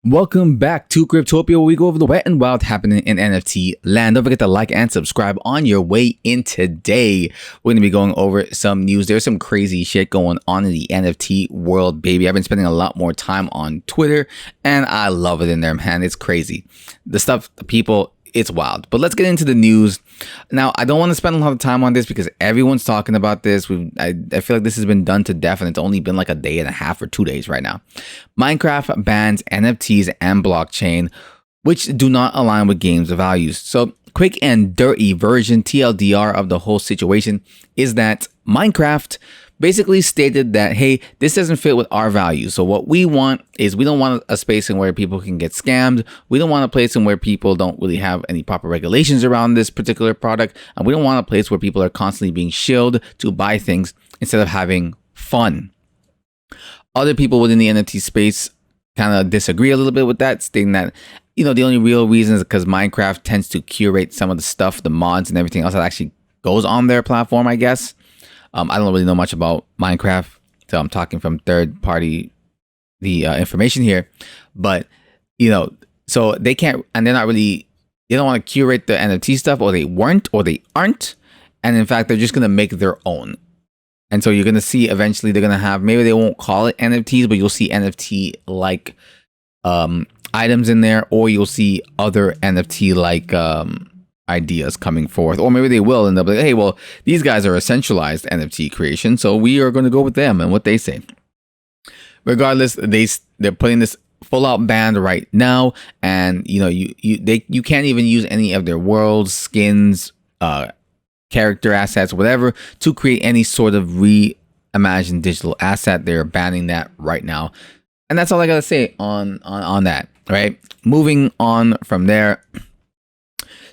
Welcome back to Cryptopia, where we go over the wet and wild happening in NFT land. Don't forget to like and subscribe on your way in today. We're going to be going over some news. There's some crazy shit going on in the NFT world, baby. I've been spending a lot more time on Twitter, and I love it in there, man. It's crazy. The stuff, the people, it's wild. But let's get into the news. Now, I don't want to spend a lot of time on this because everyone's talking about this. I feel like this has been done to death, and it's only been like a day and a half or 2 days right now. Minecraft bans NFTs and blockchain, which do not align with games' values. So, quick and dirty version, TLDR, of the whole situation is that Minecraft basically stated that, hey, this doesn't fit with our values. So what we want is, we don't want a space in where people can get scammed. We don't want a place in where people don't really have any proper regulations around this particular product. And we don't want a place where people are constantly being shilled to buy things instead of having fun. Other people within the NFT space kind of disagree a little bit with that, stating that, the only real reason is because Minecraft tends to curate some of the stuff, the mods and everything else that actually goes on their platform, I guess. I don't really know much about Minecraft, so I'm talking from third party information here. But, so they can't, and they're not really, they don't want to curate the NFT stuff, or they weren't, or they aren't. And in fact, they're just going to make their own. And so you're going to see eventually they're going to have, maybe they won't call it NFTs, but you'll see NFT like items in there, or you'll see other NFT like ideas coming forth, or maybe they will, and they'll be like, hey, well, these guys are a centralized NFT creation, so we are going to go with them and what they say. Regardless, they're putting this full out ban right now, and you can't even use any of their worlds, skins, character assets, whatever, to create any sort of reimagined digital asset. They're banning that right now, and that's all I gotta say on that. Right, moving on from there.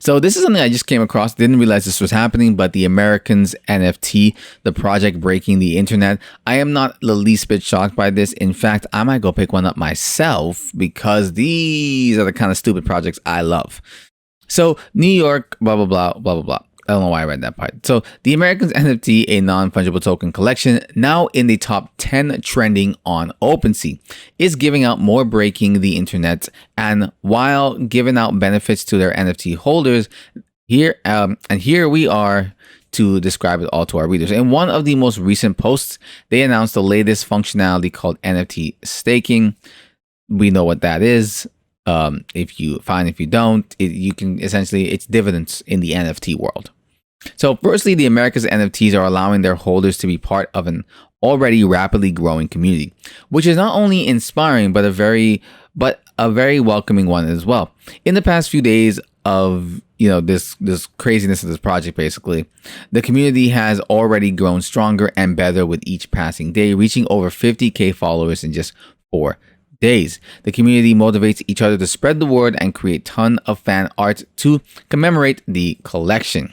So this is something I just came across. Didn't realize this was happening, but the Americans NFT, the project breaking the internet. I am not the least bit shocked by this. In fact, I might go pick one up myself because these are the kind of stupid projects I love. So New York, blah, blah, blah, blah, blah, blah. I don't know why I read that part. So the Americans NFT, a non-fungible token collection, now in the top 10 trending on OpenSea, is giving out more breaking the internet, and while giving out benefits to their NFT holders, here we are to describe it all to our readers. In one of the most recent posts, they announced the latest functionality called NFT staking. We know what that is. If you don't, you can essentially, it's dividends in the NFT world. So firstly, the America's NFTs are allowing their holders to be part of an already rapidly growing community, which is not only inspiring, but a very welcoming one as well. In the past few days of this craziness of this project, basically, the community has already grown stronger and better with each passing day, reaching over 50,000 followers in just 4 days. The community motivates each other to spread the word and create ton of fan art to commemorate the collection.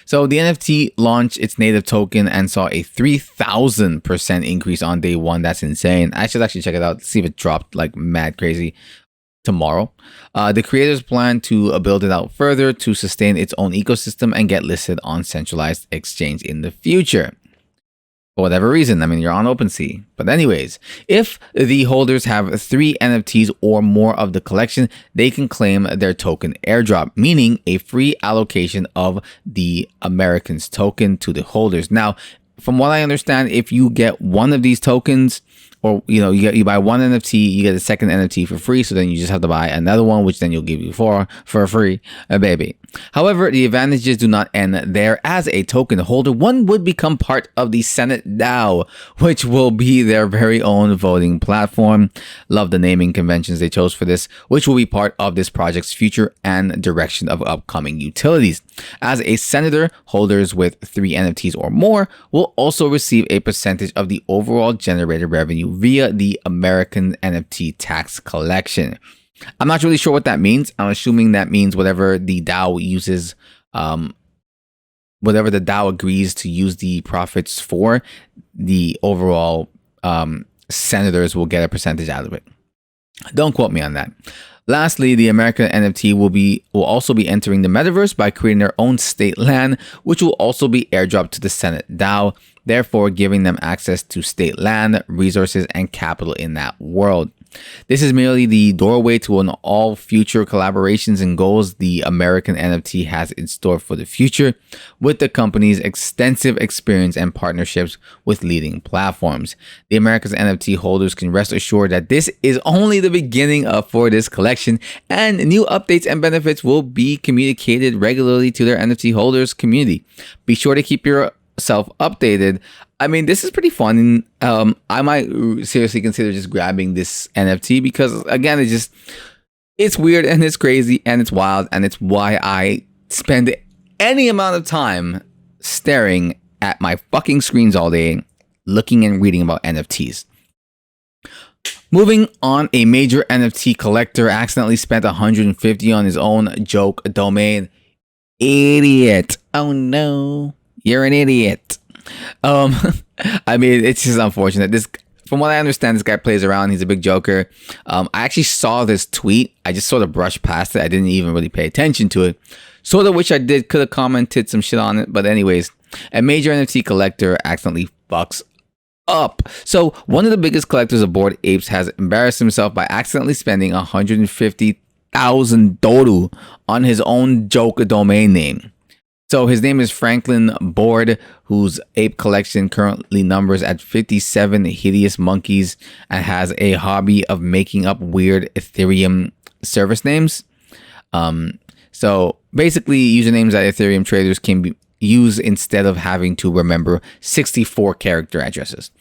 So the NFT launched its native token and saw a 3,000% increase on day one. That's insane. I should actually check it out, see if it dropped like mad crazy tomorrow. The creators plan to build it out further to sustain its own ecosystem and get listed on centralized exchange in the future. For whatever reason, I mean, you're on OpenSea. But anyways, if the holders have 3 NFTs or more of the collection, they can claim their token airdrop, meaning a free allocation of the Americans token to the holders. Now, from what I understand, if you get one of these tokens, or you buy one NFT, you get a second NFT for free. So then you just have to buy another one, which then you'll give you for free, baby. However, the advantages do not end there. As a token holder, one would become part of the Senate DAO, which will be their very own voting platform. Love the naming conventions they chose for this, which will be part of this project's future and direction of upcoming utilities. As a senator, holders with 3 NFTs or more will also receive a percentage of the overall generated revenue via the American NFT tax collection. I'm not really sure what that means. I'm assuming that means whatever the DAO uses, whatever the DAO agrees to use the profits for, the overall senators will get a percentage out of it. Don't quote me on that. Lastly, the American NFT will also be entering the metaverse by creating their own state land, which will also be airdropped to the Senate DAO, therefore giving them access to state land, resources, and capital in that world. This is merely the doorway to an all future collaborations and goals the American NFT has in store for the future, with the company's extensive experience and partnerships with leading platforms. The America's NFT holders can rest assured that this is only the beginning for this collection, and new updates and benefits will be communicated regularly to their NFT holders community. Be sure to keep yourself updated. I mean, this is pretty fun. I might seriously consider just grabbing this NFT because, again, it's weird and it's crazy and it's wild, and it's why I spend any amount of time staring at my fucking screens all day, looking and reading about NFTs. Moving on, a major NFT collector accidentally spent $150 on his own joke domain. Idiot. Oh no, you're an idiot. I mean, it's just unfortunate. This, from what I understand, this guy plays around. He's a big joker. I actually saw this tweet. I just sort of brushed past it. I didn't even really pay attention to it. Sort of wish I did. Could have commented some shit on it. But anyways, a major NFT collector accidentally fucks up. So one of the biggest collectors of Bored Apes has embarrassed himself by accidentally spending $150,000 on his own joke domain name. So his name is Franklin Bored, whose ape collection currently numbers at 57 hideous monkeys and has a hobby of making up weird Ethereum service names. So basically, usernames that Ethereum traders can use instead of having to remember 64 character addresses,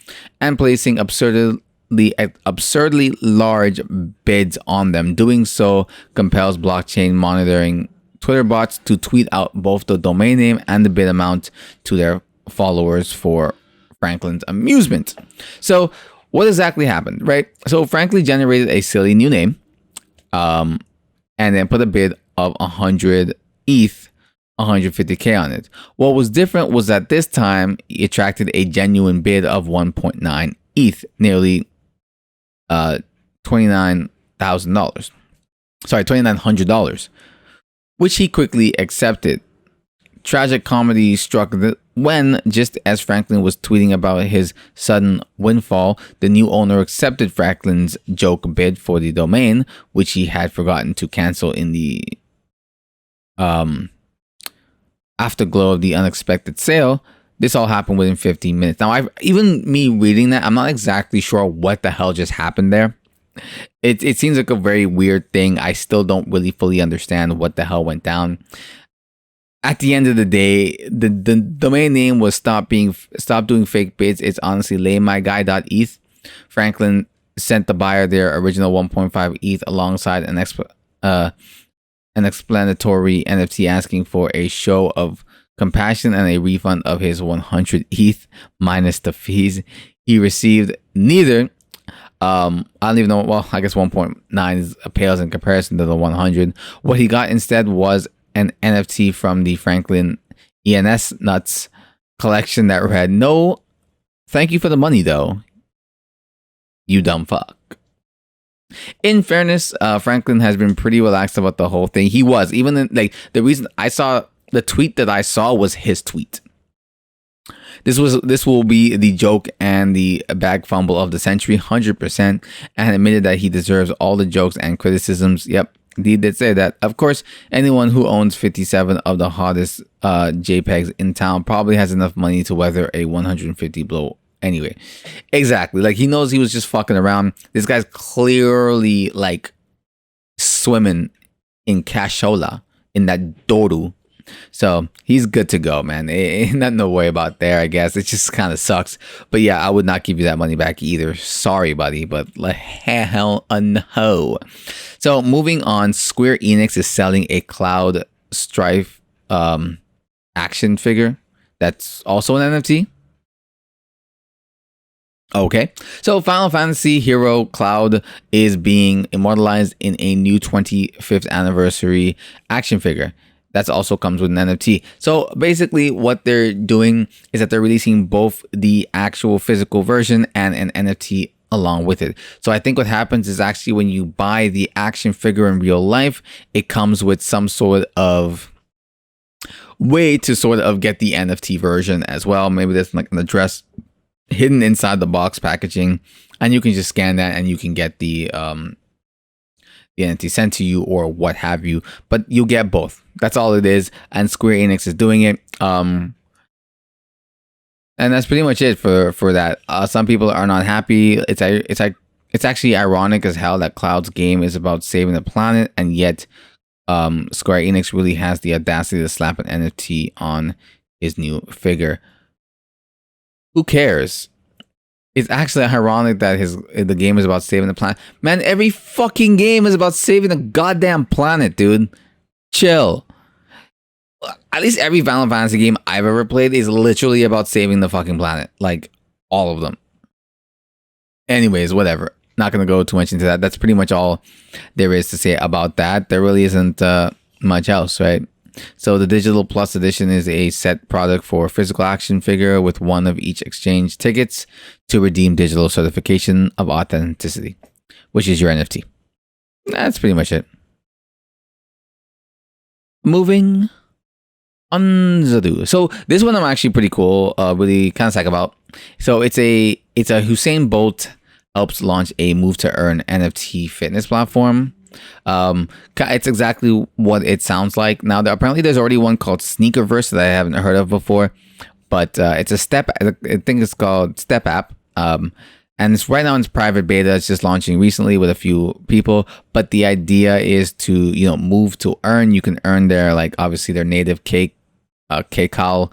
and placing absurdly large bids on them. Doing so compels blockchain monitoring Twitter bots to tweet out both the domain name and the bid amount to their followers for Franklin's amusement. So what exactly happened, right? So Franklin generated a silly new name, and then put a bid of 100 ETH, 150K on it. What was different was that this time he attracted a genuine bid of 1.9 ETH, nearly $29,000. Sorry, $2,900, which he quickly accepted. Tragic comedy struck when, just as Franklin was tweeting about his sudden windfall, the new owner accepted Franklin's joke bid for the domain, which he had forgotten to cancel in the afterglow of the unexpected sale. This all happened within 15 minutes. Now, even me reading that, I'm not exactly sure what the hell just happened there. It seems like a very weird thing. I still don't really fully understand what the hell went down. At the end of the day, the domain name was stop doing fake bids. It's honestly lamemyguy.eth. Franklin sent the buyer their original 1.5 ETH alongside an explanatory NFT asking for a show of compassion and a refund of his 100 ETH minus the fees. He received neither. I don't even know. Well, I guess 1.9 pales in comparison to the 100. What he got instead was an NFT from the Franklin ENS Nuts collection that read, "No, thank you for the money though, you dumb fuck." In fairness, Franklin has been pretty relaxed about the whole thing. He was, even like the reason I saw the tweet that I saw was his tweet. This will be the joke and the bag fumble of the century, 100%, and admitted that he deserves all the jokes and criticisms. Yep, he did say that. Of course, anyone who owns 57 of the hottest JPEGs in town probably has enough money to weather a 150 blow. Anyway, exactly. Like, he knows he was just fucking around. This guy's clearly like swimming in cashola, in that doru. So he's good to go, man. Ain't nothing to worry about there, I guess. It just kind of sucks. But yeah, I would not give you that money back either. Sorry, buddy, but like, hell no. So moving on, Square Enix is selling a Cloud Strife action figure that's also an NFT. Okay, so Final Fantasy Hero Cloud is being immortalized in a new 25th anniversary action figure. That also comes with an NFT. So basically what they're doing is that they're releasing both the actual physical version and an NFT along with it. So I think what happens is actually when you buy the action figure in real life, it comes with some sort of way to sort of get the NFT version as well. Maybe there's like an address hidden inside the box packaging. and you can just scan that and you can get the NFT sent to you or what have you. But you'll get both. That's all it is. And Square Enix is doing it. And that's pretty much it for that. Some people are not happy. It's actually ironic as hell that Cloud's game is about saving the planet, and yet Square Enix really has the audacity to slap an NFT on his new figure. Who cares? It's actually ironic that the game is about saving the planet. Man, every fucking game is about saving the goddamn planet, dude. Chill. At least every Final Fantasy game I've ever played is literally about saving the fucking planet. Like, all of them. Anyways, whatever. Not going to go too much into that. That's pretty much all there is to say about that. There really isn't much else, right? So the Digital Plus Edition is a set product for physical action figure with one of each exchange tickets to redeem digital certification of authenticity, which is your NFT. That's pretty much it. Moving on. So this one I'm actually pretty cool, really kind of psyched about. So it's a Usain Bolt helps launch a move to earn NFT fitness platform. It's exactly what it sounds like. Now, apparently there's already one called Sneakerverse that I haven't heard of before, but it's a step. I think it's called Step App. And it's right now in its private beta. It's just launching recently with a few people, but the idea is to, move to earn. You can earn their, like, obviously their native KCAL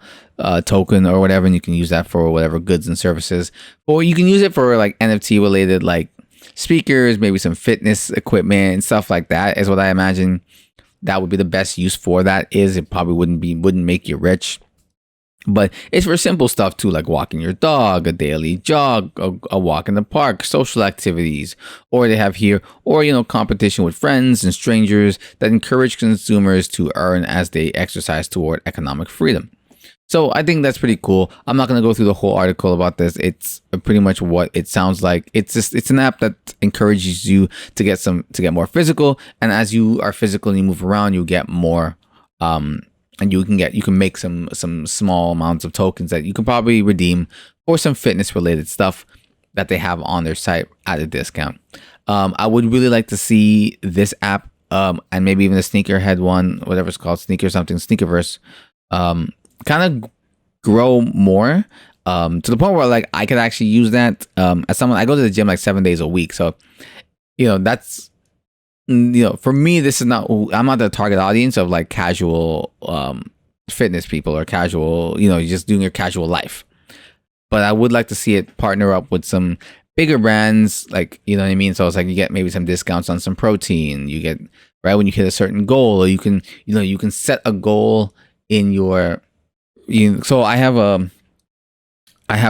token or whatever, and you can use that for whatever goods and services, or you can use it for like NFT related, like speakers, maybe some fitness equipment and stuff like that, is what I imagine that would be the best use for that. It probably wouldn't make you rich, but it's for simple stuff too, like walking your dog, a daily jog, a walk in the park, social activities, or they have here, or competition with friends and strangers that encourage consumers to earn as they exercise toward economic freedom. So I think that's pretty cool. I'm not going to go through the whole article about this. It's pretty much what it sounds like. It's an app that encourages you to get more physical, and as you are physical and you move around, you get more and you can make some small amounts of tokens that you can probably redeem for some fitness related stuff that they have on their site at a discount. I would really like to see this app and maybe even the sneakerhead one, whatever it's called, Sneakerverse, kind of grow more to the point where like I could actually use that as someone. I go to the gym like 7 days a week, so that's for me, this is not, I'm not the target audience of like casual fitness people or casual, just doing your casual life. But I would like to see it partner up with some bigger brands, like, what I mean? So it's like you get maybe some discounts on some protein, you get right when you hit a certain goal, or you can set a goal in your, so I have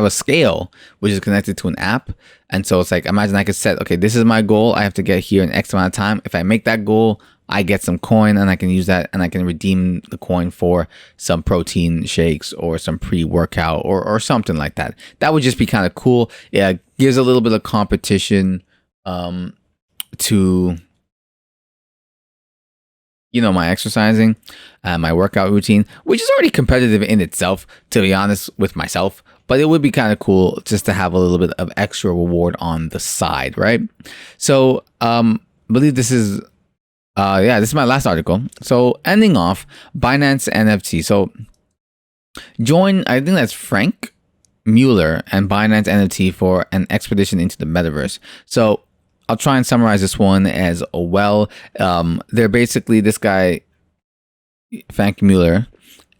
a scale which is connected to an app, and so it's like, imagine I could set, okay, this is my goal, I have to get here in X amount of time. If I make that goal, I get some coin, and I can use that, and I can redeem the coin for some protein shakes or some pre-workout or something like that. That would just be kind of cool. Yeah, it gives a little bit of competition to my exercising, my workout routine, which is already competitive in itself, to be honest with myself. But it would be kind of cool just to have a little bit of extra reward on the side, right? So, I believe this is, this is my last article. So, ending off, Binance NFT. So, join, I think that's Frank Mueller and Binance NFT for an expedition into the metaverse. So, I'll try and summarize this one as well. They're basically, this guy, Frank Mueller,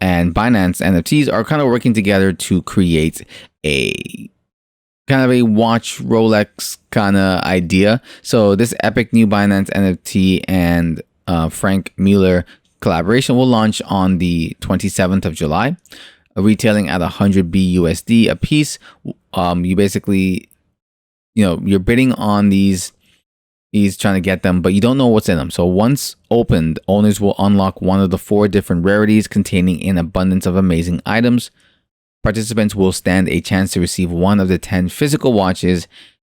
and Binance NFTs are kind of working together to create a kind of a watch Rolex kind of idea. So this epic new Binance NFT and Frank Mueller collaboration will launch on the 27th of July, retailing at 100 BUSD a piece. You basically, you're bidding on these. He's trying to get them, but you don't know what's in them. So once opened, owners will unlock one of the 4 different rarities containing an abundance of amazing items. Participants will stand a chance to receive one of the 10 physical watches,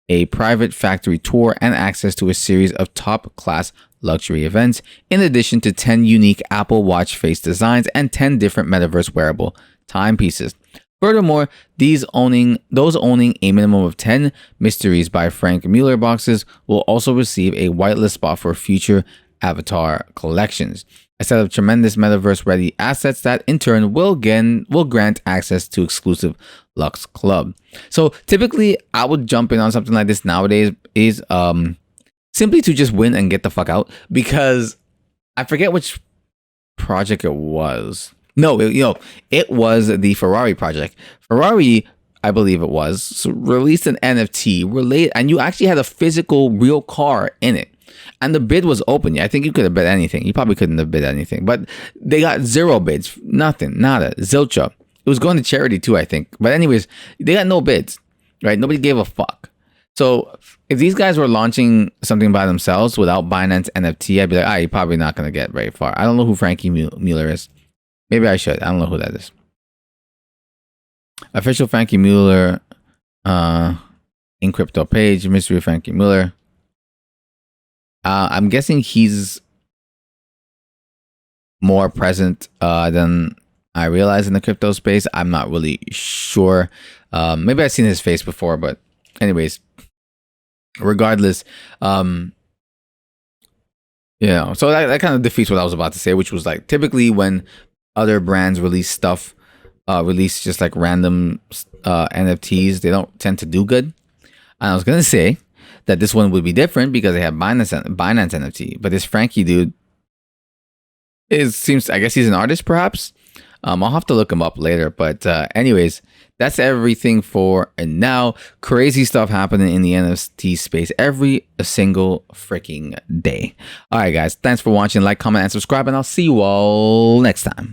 a private factory tour, and access to a series of top-class luxury events, in addition to 10 unique Apple Watch face designs and 10 different metaverse wearable timepieces. Furthermore, those owning a minimum of 10 Mysteries by Frank Mueller boxes will also receive a whitelist spot for future Avatar collections. A set of tremendous metaverse-ready assets that, in turn, will grant access to exclusive Lux Club. So typically, I would jump in on something like this nowadays is simply to just win and get the fuck out, because I forget which project it was. No, it was the Ferrari project. Ferrari, I believe it was, released an NFT related, and you actually had a physical real car in it. And the bid was open. Yeah, I think you could have bid anything. You probably couldn't have bid anything. But they got 0 bids. Nothing. Nada. Zilcha. It was going to charity too, I think. But anyways, they got no bids. Right? Nobody gave a fuck. So if these guys were launching something by themselves without Binance NFT, I'd be like, you're probably not going to get very far. I don't know who Frankie Mueller is. Maybe I should. I don't know who that is. Official Frankie Mueller in crypto page. Mystery Frankie Mueller. I'm guessing he's more present than I realize in the crypto space. I'm not really sure. Maybe I've seen his face before, but anyways, regardless, so that kind of defeats what I was about to say, which was like typically when other brands release stuff, release just like random NFTs, they don't tend to do good. And I was gonna say that this one would be different because they have Binance NFT, but this Frankie dude I guess he's an artist, perhaps. I'll have to look him up later, but anyways, that's everything for now. Crazy stuff happening in the NFT space every single freaking day. All right, guys, thanks for watching. Like, comment, and subscribe, and I'll see you all next time.